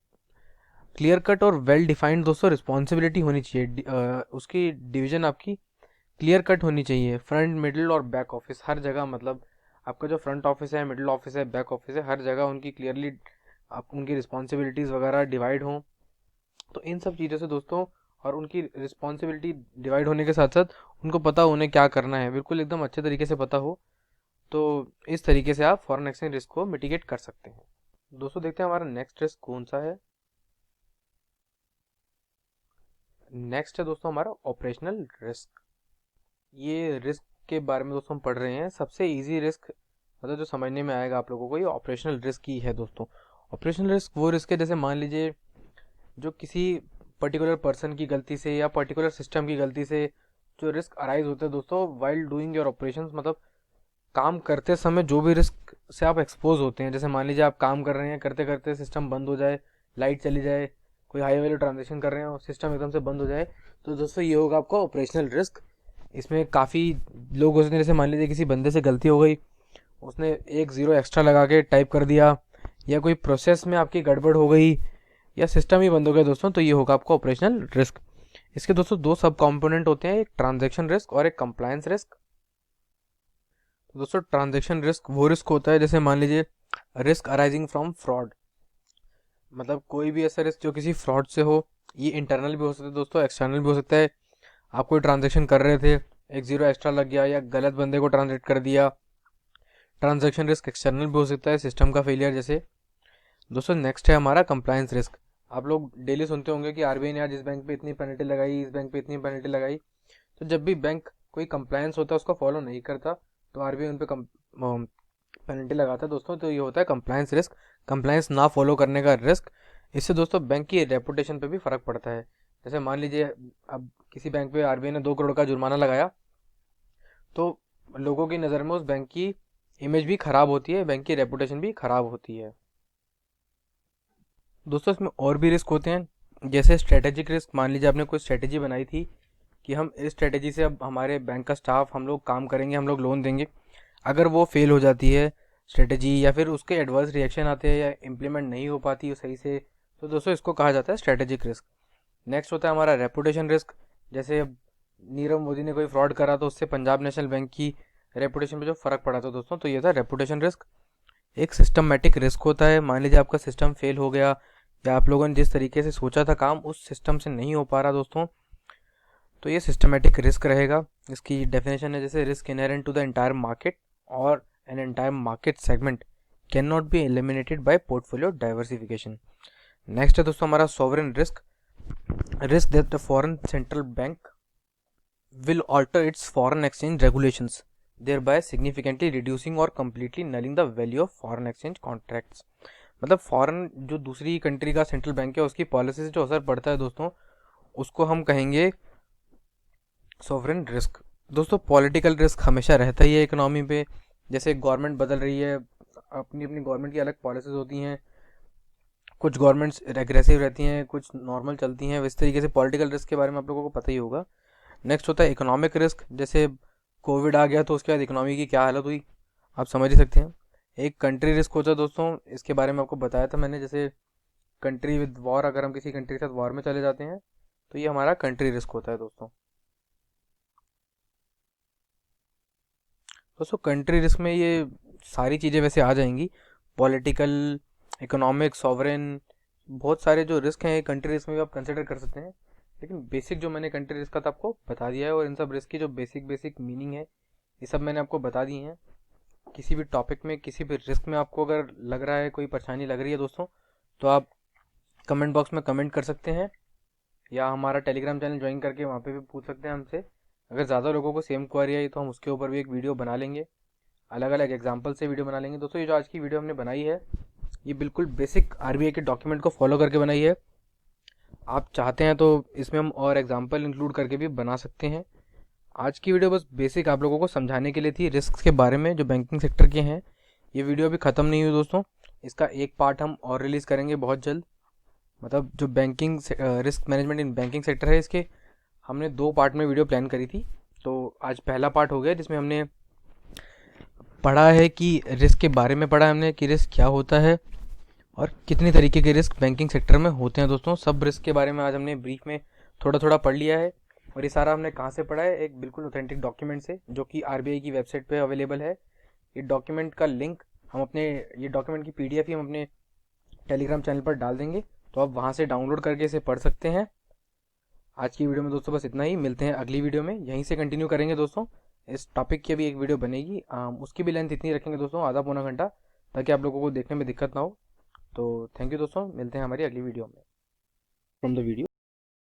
क्लियर कट और वेल डिफाइंड दोस्तों रिस्पॉन्सिबिलिटी होनी चाहिए। उसकी डिवीजन आपकी क्लियर कट होनी चाहिए, फ्रंट मिडिल और बैक ऑफिस हर जगह। मतलब आपका जो फ्रंट ऑफिस है, मिडिल ऑफिस है, बैक ऑफिस है, हर जगह उनकी क्लियरली आप उनकी रिस्पॉन्सिबिलिटीज़ वगैरह डिवाइड हों। तो इन सब चीज़ों से दोस्तों, और उनकी रिस्पॉन्सिबिलिटी डिवाइड होने के साथ साथ उनको पता हो उन्हें क्या करना है, बिल्कुल एकदम अच्छे तरीके से पता हो, तो इस तरीके से आप फॉरेन एक्सचेंज रिस्क को मिटिगेट कर सकते हैं। दोस्तों देखते हैं हमारा नेक्स्ट रिस्क कौन सा है। नेक्स्ट है दोस्तों हमारा ऑपरेशनल रिस्क। ये रिस्क के बारे में दोस्तों हम पढ़ रहे हैं। सबसे इजी रिस्क मतलब जो समझने में आएगा आप लोगों को, ये ऑपरेशनल रिस्क ही है दोस्तों। ऑपरेशनल रिस्क वो रिस्क है, जैसे मान लीजिए जो किसी पर्टिकुलर पर्सन की गलती से या पर्टिकुलर सिस्टम की गलती से जो रिस्क अराइज होते हैं दोस्तों वाइल डूइंग योर ऑपरेशंस, मतलब काम करते समय जो भी रिस्क से आप एक्सपोज होते हैं। जैसे मान लीजिए आप काम कर रहे हैं, करते करते सिस्टम बंद हो जाए, लाइट चली जाए, कोई हाई वैल्यू ट्रांजेक्शन कर रहे हैं और सिस्टम एकदम से बंद हो जाए, तो दोस्तों ये होगा आपका ऑपरेशनल रिस्क। इसमें काफ़ी लोग होते हैं, जैसे मान लीजिए किसी बंदे से गलती हो गई, उसने एक ज़ीरो एक्स्ट्रा लगा के टाइप कर दिया, या कोई प्रोसेस में आपकी गड़बड़ हो गई, या सिस्टम ही बंद हो गया दोस्तों, तो ये होगा आपका ऑपरेशनल रिस्क। इसके दोस्तों दो सब कंपोनेंट होते हैं, एक ट्रांजैक्शन रिस्क और एक कंप्लायंस रिस्क। दोस्तों ट्रांजैक्शन रिस्क वो रिस्क होता है, जैसे मान लीजिए रिस्क अराइजिंग फ्रॉम फ्रॉड, मतलब कोई भी ऐसा रिस्क जो किसी फ्रॉड से हो। ये इंटरनल भी हो सकता है दोस्तों, एक्सटर्नल भी हो सकता है। आप कोई ट्रांजैक्शन कर रहे थे, एक ज़ीरो एक्स्ट्रा लग गया या गलत बंदे को ट्रांजेक्ट कर दिया, ट्रांजैक्शन रिस्क एक्सटर्नल भी हो सकता है, सिस्टम का फेलियर जैसे। दोस्तों नेक्स्ट है हमारा कंप्लायंस रिस्क। आप लोग डेली सुनते होंगे कि RBI ने आज इस बैंक पे इतनी पेनल्टी लगाई, इस बैंक पे इतनी पेनल्टी लगाई। तो जब भी बैंक कोई कंप्लायंस होता है उसको फॉलो नहीं करता, तो RBI उन पर पेनल्टी लगाता है दोस्तों, तो ये होता है कंप्लायंस रिस्क, कंप्लायंस ना फॉलो करने का रिस्क। इससे दोस्तों बैंक की रेपुटेशन पे भी फ़र्क पड़ता है। जैसे मान लीजिए अब किसी बैंक पे आरबीआई ने 2 करोड़ का जुर्माना लगाया, तो लोगों की नज़र में उस बैंक की इमेज भी खराब होती है, बैंक की रेपुटेशन भी खराब होती है। दोस्तों इसमें और भी रिस्क होते हैं, जैसे स्ट्रेटेजिक रिस्क। मान लीजिए आपने कोई स्ट्रेटेजी बनाई थी कि हम इस स्ट्रेटेजी से अब हमारे बैंक का स्टाफ हम लोग काम करेंगे, हम लोग लोन देंगे। अगर वो फेल हो जाती है स्ट्रेटेजी, या फिर उसके एडवर्स रिएक्शन आते हैं, या इम्प्लीमेंट नहीं हो पाती है सही से, तो दोस्तों इसको कहा जाता है स्ट्रेटेजिक रिस्क। नेक्स्ट होता है हमारा रेपुटेशन रिस्क। जैसे अब नीरव मोदी ने कोई फ्रॉड करा तो उससे पंजाब नेशनल बैंक की रेपुटेशन पे जो फ़र्क पड़ा था दोस्तों, तो ये था रेपुटेशन रिस्क। एक सिस्टमेटिक रिस्क होता है, मान लीजिए आपका सिस्टम फेल हो गया, या आप लोगों ने जिस तरीके से सोचा था काम उस सिस्टम से नहीं हो पा रहा दोस्तों, तो ये सिस्टमेटिक रिस्क रहेगा। इसकी डेफिनेशन है जैसे risk inherent to the entire market or an entire market segment can not be eliminated by portfolio diversification. Next है दोस्तों हमारा sovereign risk. Risk that the foreign central bank will alter its foreign exchange regulations, thereby significantly reducing or completely nulling the value of foreign exchange contracts। मतलब foreign जो दूसरी country का central bank है उसकी policy से जो असर पड़ता है दोस्तों, उसको हम कहेंगे सॉवरेन रिस्क। दोस्तों पॉलिटिकल रिस्क हमेशा रहता ही है इकोनॉमी पे। जैसे गवर्नमेंट बदल रही है, अपनी अपनी गवर्नमेंट की अलग पॉलिसीज होती हैं, कुछ गवर्नमेंट्स एग्रेसिव रहती हैं, कुछ नॉर्मल चलती हैं। इस तरीके से पॉलिटिकल रिस्क के बारे में आप लोगों को पता ही होगा। नेक्स्ट होता है इकोनॉमिक रिस्क। जैसे कोविड आ गया तो उसके बाद इकोनॉमी की क्या हालत हुई, आप समझ ही सकते हैं। एक कंट्री रिस्क होता है दोस्तों, इसके बारे में आपको बताया था मैंने। जैसे कंट्री विद वॉर, अगर हम किसी कंट्री के साथ वॉर में चले जाते हैं तो ये हमारा कंट्री रिस्क होता है दोस्तों। दोस्तों कंट्री रिस्क में ये सारी चीज़ें वैसे आ जाएंगी, पॉलिटिकल, इकोनॉमिक, सॉवरेन, बहुत सारे जो रिस्क हैं कंट्री रिस्क में भी आप कंसिडर कर सकते हैं। लेकिन बेसिक जो मैंने कंट्री रिस्क का था आपको बता दिया है, और इन सब रिस्क की जो बेसिक बेसिक मीनिंग है ये सब मैंने आपको बता दी हैं। किसी भी टॉपिक में, किसी भी रिस्क में आपको अगर लग रहा है, कोई परेशानी लग रही है दोस्तों, तो आप कमेंट बॉक्स में कमेंट कर सकते हैं, या हमारा टेलीग्राम चैनल ज्वाइन करके वहाँ पे भी पूछ सकते हैं हमसे। अगर ज़्यादा लोगों को सेम क्वेरी आई तो हम उसके ऊपर भी एक वीडियो बना लेंगे, अलग अलग एग्जाम्पल से वीडियो बना लेंगे। दोस्तों ये जो आज की वीडियो हमने बनाई है ये बिल्कुल बेसिक आरबीआई के डॉक्यूमेंट को फॉलो करके बनाई है। आप चाहते हैं तो इसमें हम और एग्जाम्पल इंक्लूड करके भी बना सकते हैं। आज की वीडियो बस बेसिक आप लोगों को समझाने के लिए थी रिस्क के बारे में जो बैंकिंग सेक्टर के हैं। ये वीडियो अभी ख़त्म नहीं हुई दोस्तों, इसका एक पार्ट हम और रिलीज़ करेंगे बहुत जल्द। मतलब जो banking risk management in banking sector है, इसके हमने 2 पार्ट में वीडियो प्लान करी थी। तो आज पहला पार्ट हो गया जिसमें हमने पढ़ा है कि रिस्क के बारे में पढ़ा है हमने कि रिस्क क्या होता है और कितनी तरीके के रिस्क बैंकिंग सेक्टर में होते हैं दोस्तों। सब रिस्क के बारे में आज हमने ब्रीफ में थोड़ा थोड़ा पढ़ लिया है। और ये सारा हमने कहाँ से पढ़ा है, एक बिल्कुल ऑथेंटिक डॉक्यूमेंट से जो कि आरबीआई की वेबसाइट पे अवेलेबल है। ये डॉक्यूमेंट का लिंक हम अपने, ये डॉक्यूमेंट की पीडीएफ ही हम अपने टेलीग्राम चैनल पर डाल देंगे, तो आप वहाँ से डाउनलोड करके इसे पढ़ सकते हैं। आज की वीडियो में दोस्तों बस इतना ही, मिलते हैं अगली वीडियो में, यहीं से कंटिन्यू करेंगे दोस्तों। इस टॉपिक की अभी एक वीडियो बनेगी, उसकी भी लेंथ इतनी रखेंगे दोस्तों, आधा पौना घंटा, ताकि आप लोगों को देखने में दिक्कत ना हो। तो थैंक यू दोस्तों, मिलते हैं हमारी अगली वीडियो में। from the video